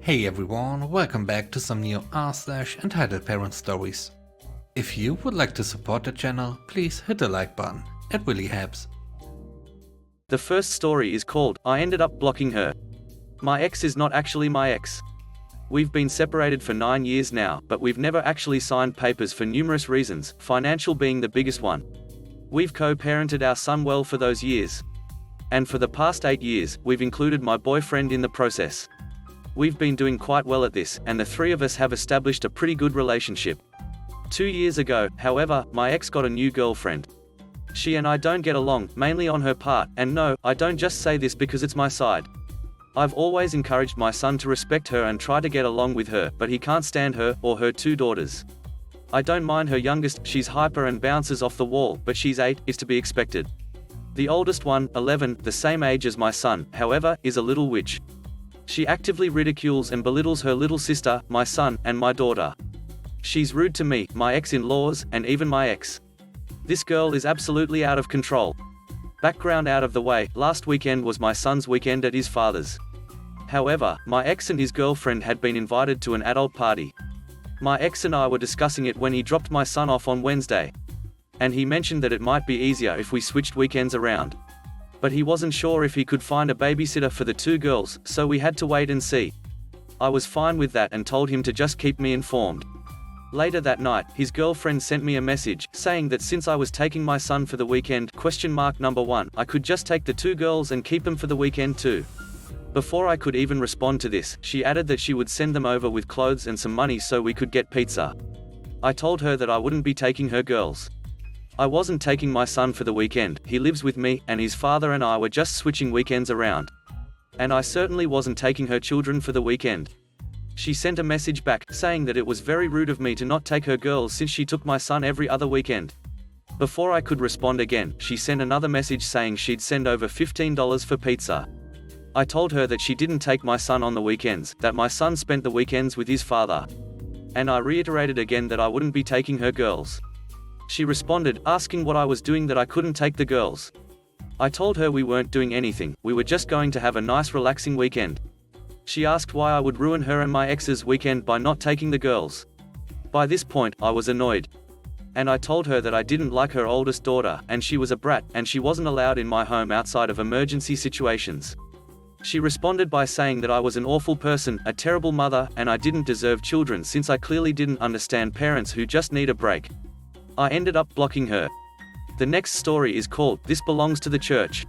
Hey everyone, welcome back to some new r/entitled parent stories. If you would like to support the channel, please hit the like button, it really helps. The first story is called, I Ended Up Blocking Her. My ex is not actually my ex. We've been separated for 9 years now, but we've never actually signed papers for numerous reasons, financial being the biggest one. We've co-parented our son well for those years. And for the past 8 years, we've included my boyfriend in the process. We've been doing quite well at this, and the three of us have established a pretty good relationship. 2 years ago, however, my ex got a new girlfriend. She and I don't get along, mainly on her part, and no, I don't just say this because it's my side. I've always encouraged my son to respect her and try to get along with her, but he can't stand her, or her 2 daughters. I don't mind her youngest, she's hyper and bounces off the wall, but she's 8, is to be expected. The oldest one, 11, the same age as my son, however, is a little witch. She actively ridicules and belittles her little sister, my son, and my daughter. She's rude to me, my ex-in-laws, and even my ex. This girl is absolutely out of control. Background out of the way, last weekend was my son's weekend at his father's. However, my ex and his girlfriend had been invited to an adult party. My ex and I were discussing it when he dropped my son off on Wednesday. And he mentioned that it might be easier if we switched weekends around. But he wasn't sure if he could find a babysitter for the 2 girls, so we had to wait and see. I was fine with that and told him to just keep me informed. Later that night, his girlfriend sent me a message, saying that since I was taking my son for the weekend, !1, I could just take the 2 girls and keep them for the weekend too. Before I could even respond to this, she added that she would send them over with clothes and some money so we could get pizza. I told her that I wouldn't be taking her girls. I wasn't taking my son for the weekend, he lives with me, and his father and I were just switching weekends around. And I certainly wasn't taking her children for the weekend. She sent a message back, saying that it was very rude of me to not take her girls since she took my son every other weekend. Before I could respond again, she sent another message saying she'd send over $15 for pizza. I told her that she didn't take my son on the weekends, that my son spent the weekends with his father. And I reiterated again that I wouldn't be taking her girls. She responded, asking what I was doing that I couldn't take the girls. I told her we weren't doing anything, we were just going to have a nice relaxing weekend. She asked why I would ruin her and my ex's weekend by not taking the girls. By this point, I was annoyed. And I told her that I didn't like her oldest daughter, and she was a brat, and she wasn't allowed in my home outside of emergency situations. She responded by saying that I was an awful person, a terrible mother, and I didn't deserve children since I clearly didn't understand parents who just need a break. I ended up blocking her. The next story is called, This Belongs to the Church.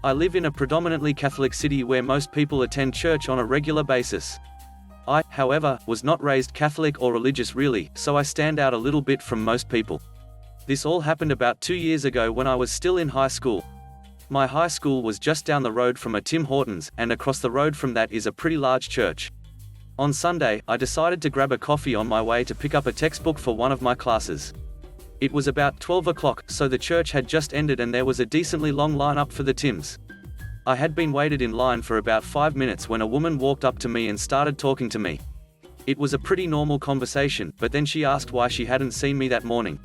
I live in a predominantly Catholic city where most people attend church on a regular basis. I, however, was not raised Catholic or religious really, so I stand out a little bit from most people. This all happened about 2 years ago when I was still in high school. My high school was just down the road from a Tim Hortons, and across the road from that is a pretty large church. On Sunday, I decided to grab a coffee on my way to pick up a textbook for one of my classes. It was about 12 o'clock, so the church had just ended and there was a decently long line up for the Tims. I had been waited in line for about 5 minutes when a woman walked up to me and started talking to me. It was a pretty normal conversation, but then she asked why she hadn't seen me that morning.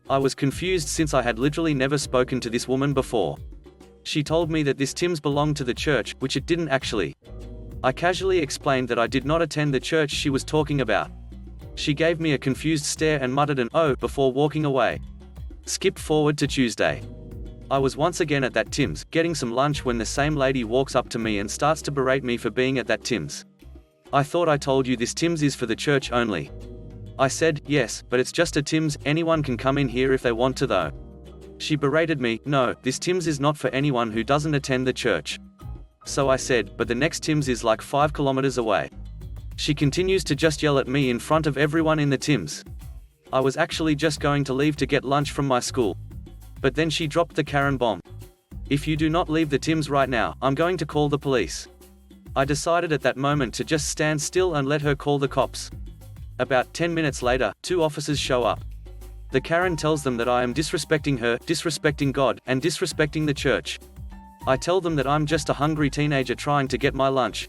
I was confused since I had literally never spoken to this woman before. She told me that this Tims belonged to the church, which it didn't actually. I casually explained that I did not attend the church she was talking about. She gave me a confused stare and muttered an "oh" before walking away. Skip forward to Tuesday. I was once again at that Tim's, getting some lunch when the same lady walks up to me and starts to berate me for being at that Tim's. I thought I told you this Tim's is for the church only. I said, yes, but it's just a Tim's, anyone can come in here if they want to though. She berated me, no, this Tim's is not for anyone who doesn't attend the church. So I said, but the next Tim's is like 5 kilometers away. She continues to just yell at me in front of everyone in the Tims. I was actually just going to leave to get lunch from my school. But then she dropped the Karen bomb. If you do not leave the Tims right now, I'm going to call the police. I decided at that moment to just stand still and let her call the cops. About 10 minutes later, 2 officers show up. The Karen tells them that I am disrespecting her, disrespecting God, and disrespecting the church. I tell them that I'm just a hungry teenager trying to get my lunch.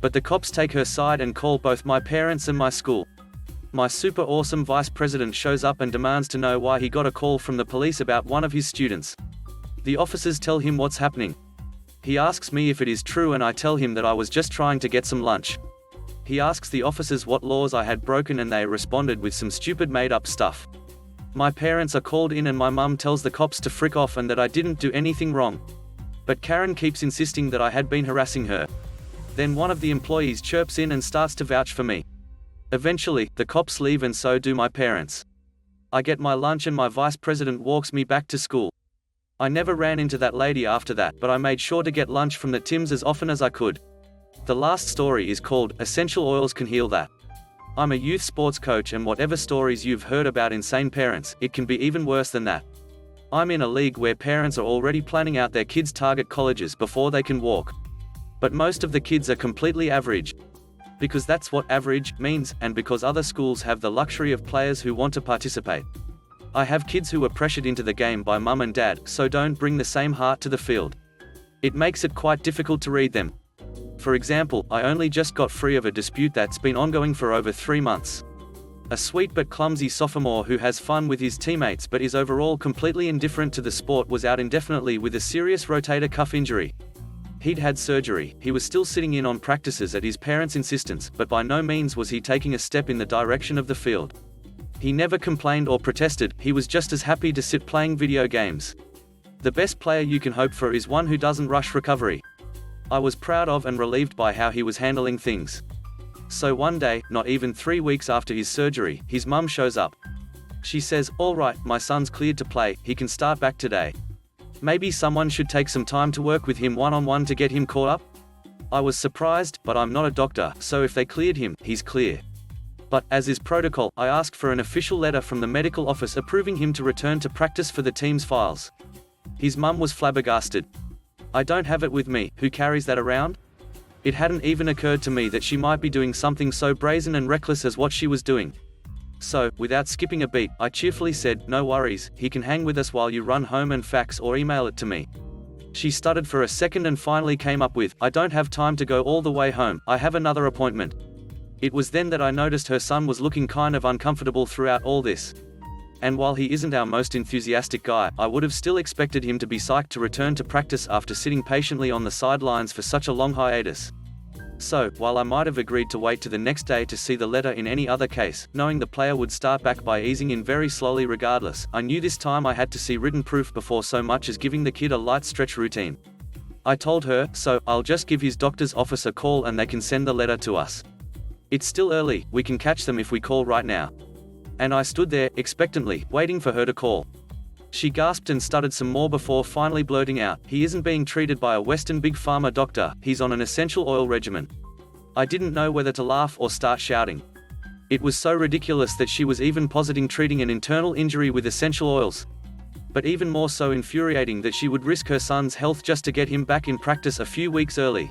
But the cops take her side and call both my parents and my school. My super awesome vice president shows up and demands to know why he got a call from the police about one of his students. The officers tell him what's happening. He asks me if it is true and I tell him that I was just trying to get some lunch. He asks the officers what laws I had broken and they responded with some stupid made-up stuff. My parents are called in and my mum tells the cops to frick off and that I didn't do anything wrong. But Karen keeps insisting that I had been harassing her. Then one of the employees chirps in and starts to vouch for me. Eventually, the cops leave and so do my parents. I get my lunch and my vice president walks me back to school. I never ran into that lady after that, but I made sure to get lunch from the Tims as often as I could. The last story is called Essential Oils Can Heal That. I'm a youth sports coach and whatever stories you've heard about insane parents, it can be even worse than that. I'm in a league where parents are already planning out their kids' target colleges before they can walk. But most of the kids are completely average. Because that's what average means, and because other schools have the luxury of players who want to participate. I have kids who were pressured into the game by mum and dad, so don't bring the same heart to the field. It makes it quite difficult to read them. For example, I only just got free of a dispute that's been ongoing for over 3 months. A sweet but clumsy sophomore who has fun with his teammates but is overall completely indifferent to the sport was out indefinitely with a serious rotator cuff injury. He'd had surgery, he was still sitting in on practices at his parents' insistence, but by no means was he taking a step in the direction of the field. He never complained or protested, he was just as happy to sit playing video games. The best player you can hope for is one who doesn't rush recovery. I was proud of and relieved by how he was handling things. So one day, not even 3 weeks after his surgery, his mum shows up. She says, "All right, my son's cleared to play, he can start back today. Maybe someone should take some time to work with him one-on-one to get him caught up?" I was surprised, but I'm not a doctor, so if they cleared him, he's clear. But, as is protocol, I asked for an official letter from the medical office approving him to return to practice for the team's files. His mum was flabbergasted. "I don't have it with me, who carries that around?" It hadn't even occurred to me that she might be doing something so brazen and reckless as what she was doing. So, without skipping a beat, I cheerfully said, "No worries, he can hang with us while you run home and fax or email it to me." She stuttered for a second and finally came up with, "I don't have time to go all the way home, I have another appointment." It was then that I noticed her son was looking kind of uncomfortable throughout all this. And while he isn't our most enthusiastic guy, I would have still expected him to be psyched to return to practice after sitting patiently on the sidelines for such a long hiatus. So, while I might have agreed to wait to the next day to see the letter in any other case, knowing the player would start back by easing in very slowly regardless, I knew this time I had to see written proof before so much as giving the kid a light stretch routine. I told her, "So, I'll just give his doctor's office a call and they can send the letter to us. It's still early, we can catch them if we call right now." And I stood there, expectantly, waiting for her to call. She gasped and stuttered some more before finally blurting out, "He isn't being treated by a Western big pharma doctor, he's on an essential oil regimen." I didn't know whether to laugh or start shouting. It was so ridiculous that she was even positing treating an internal injury with essential oils. But even more so infuriating that she would risk her son's health just to get him back in practice a few weeks early.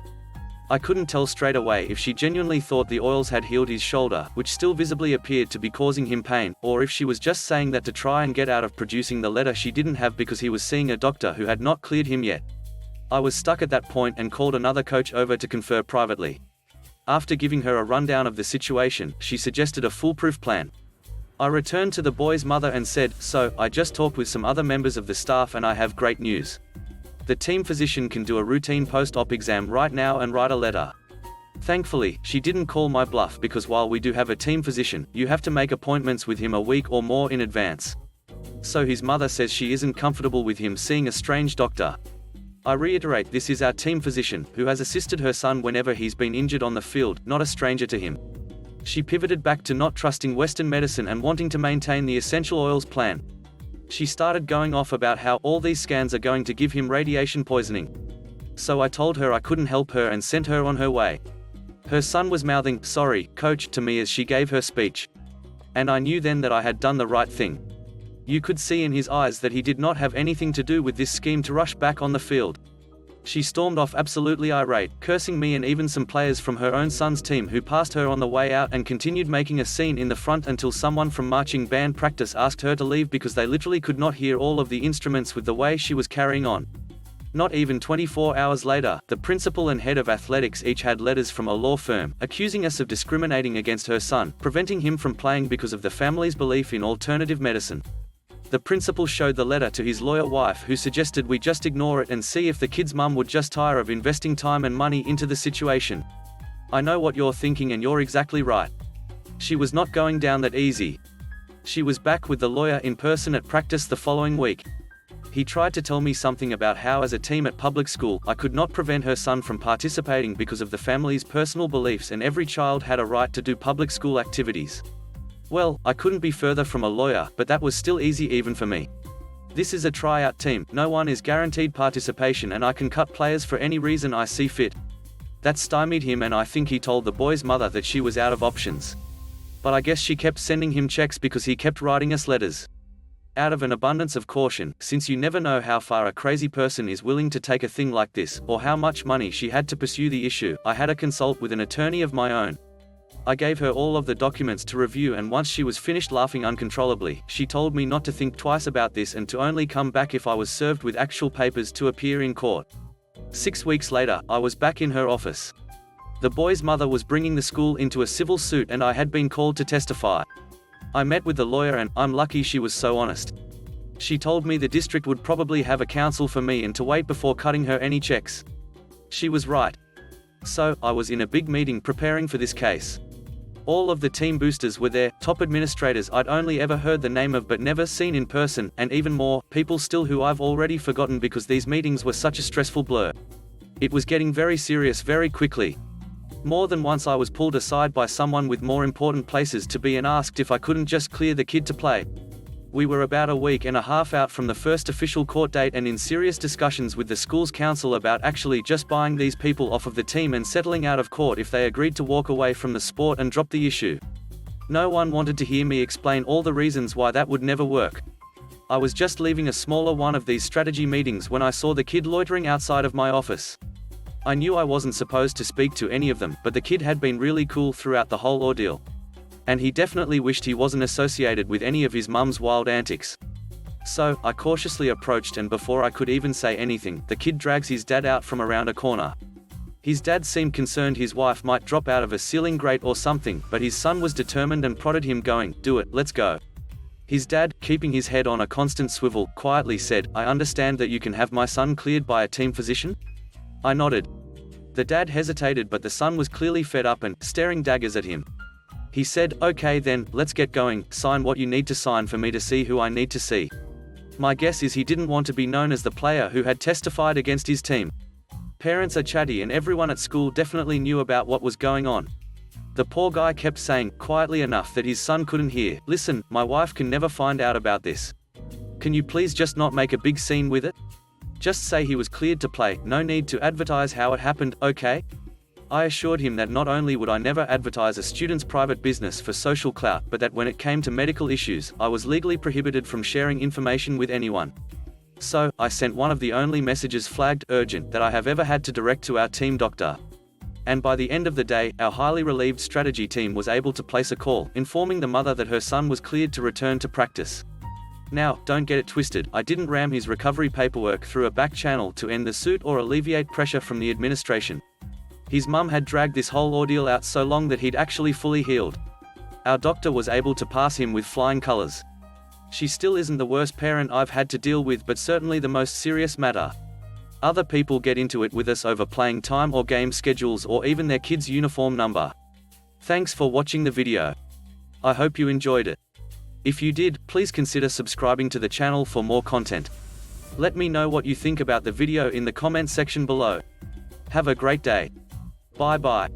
I couldn't tell straight away if she genuinely thought the oils had healed his shoulder, which still visibly appeared to be causing him pain, or if she was just saying that to try and get out of producing the letter she didn't have because he was seeing a doctor who had not cleared him yet. I was stuck at that point and called another coach over to confer privately. After giving her a rundown of the situation, she suggested a foolproof plan. I returned to the boy's mother and said, "So, I just talked with some other members of the staff and I have great news. The team physician can do a routine post-op exam right now and write a letter." Thankfully, she didn't call my bluff because while we do have a team physician, you have to make appointments with him a week or more in advance. So his mother says she isn't comfortable with him seeing a strange doctor. I reiterate, this is our team physician, who has assisted her son whenever he's been injured on the field, not a stranger to him. She pivoted back to not trusting Western medicine and wanting to maintain the essential oils plan. She started going off about how all these scans are going to give him radiation poisoning. So I told her I couldn't help her and sent her on her way. Her son was mouthing, "Sorry, coach," to me as she gave her speech. And I knew then that I had done the right thing. You could see in his eyes that he did not have anything to do with this scheme to rush back on the field. She stormed off absolutely irate, cursing me and even some players from her own son's team who passed her on the way out and continued making a scene in the front until someone from marching band practice asked her to leave because they literally could not hear all of the instruments with the way she was carrying on. Not even 24 hours later, the principal and head of athletics each had letters from a law firm, accusing us of discriminating against her son, preventing him from playing because of the family's belief in alternative medicine. The principal showed the letter to his lawyer wife who suggested we just ignore it and see if the kid's mum would just tire of investing time and money into the situation. I know what you're thinking and you're exactly right. She was not going down that easy. She was back with the lawyer in person at practice the following week. He tried to tell me something about how as a team at public school, I could not prevent her son from participating because of the family's personal beliefs and every child had a right to do public school activities. Well, I couldn't be further from a lawyer, but that was still easy even for me. This is a tryout team, no one is guaranteed participation and I can cut players for any reason I see fit. That stymied him and I think he told the boy's mother that she was out of options. But I guess she kept sending him checks because he kept writing us letters. Out of an abundance of caution, since you never know how far a crazy person is willing to take a thing like this, or how much money she had to pursue the issue, I had a consult with an attorney of my own. I gave her all of the documents to review and once she was finished laughing uncontrollably, she told me not to think twice about this and to only come back if I was served with actual papers to appear in court. 6 weeks later, I was back in her office. The boy's mother was bringing the school into a civil suit and I had been called to testify. I met with the lawyer and I'm lucky she was so honest. She told me the district would probably have a counsel for me and to wait before cutting her any checks. She was right. So, I was in a big meeting preparing for this case. All of the team boosters were there, top administrators I'd only ever heard the name of but never seen in person, and even more, people still who I've already forgotten because these meetings were such a stressful blur. It was getting very serious very quickly. More than once I was pulled aside by someone with more important places to be and asked if I couldn't just clear the kid to play. We were about a week and a half out from the first official court date and in serious discussions with the school's council about actually just buying these people off of the team and settling out of court if they agreed to walk away from the sport and drop the issue. No one wanted to hear me explain all the reasons why that would never work. I was just leaving a smaller one of these strategy meetings when I saw the kid loitering outside of my office. I knew I wasn't supposed to speak to any of them, but the kid had been really cool throughout the whole ordeal. And he definitely wished he wasn't associated with any of his mum's wild antics. So, I cautiously approached and before I could even say anything, the kid drags his dad out from around a corner. His dad seemed concerned his wife might drop out of a ceiling grate or something, but his son was determined and prodded him going, "Do it, let's go." His dad, keeping his head on a constant swivel, quietly said, "I understand that you can have my son cleared by a team physician?" I nodded. The dad hesitated but the son was clearly fed up and, staring daggers at him. He said, "Okay then, let's get going, sign what you need to sign for me to see who I need to see." My guess is he didn't want to be known as the player who had testified against his team. Parents are chatty and everyone at school definitely knew about what was going on. The poor guy kept saying, quietly enough that his son couldn't hear, "Listen, my wife can never find out about this. Can you please just not make a big scene with it? Just say he was cleared to play, no need to advertise how it happened, okay?" I assured him that not only would I never advertise a student's private business for social clout, but that when it came to medical issues, I was legally prohibited from sharing information with anyone. So, I sent one of the only messages flagged urgent that I have ever had to direct to our team doctor. And by the end of the day, our highly relieved strategy team was able to place a call, informing the mother that her son was cleared to return to practice. Now, don't get it twisted, I didn't ram his recovery paperwork through a back channel to end the suit or alleviate pressure from the administration. His mum had dragged this whole ordeal out so long that he'd actually fully healed. Our doctor was able to pass him with flying colors. She still isn't the worst parent I've had to deal with, but certainly the most serious matter. Other people get into it with us over playing time or game schedules or even their kid's uniform number. Thanks for watching the video. I hope you enjoyed it. If you did, please consider subscribing to the channel for more content. Let me know what you think about the video in the comment section below. Have a great day. Bye bye.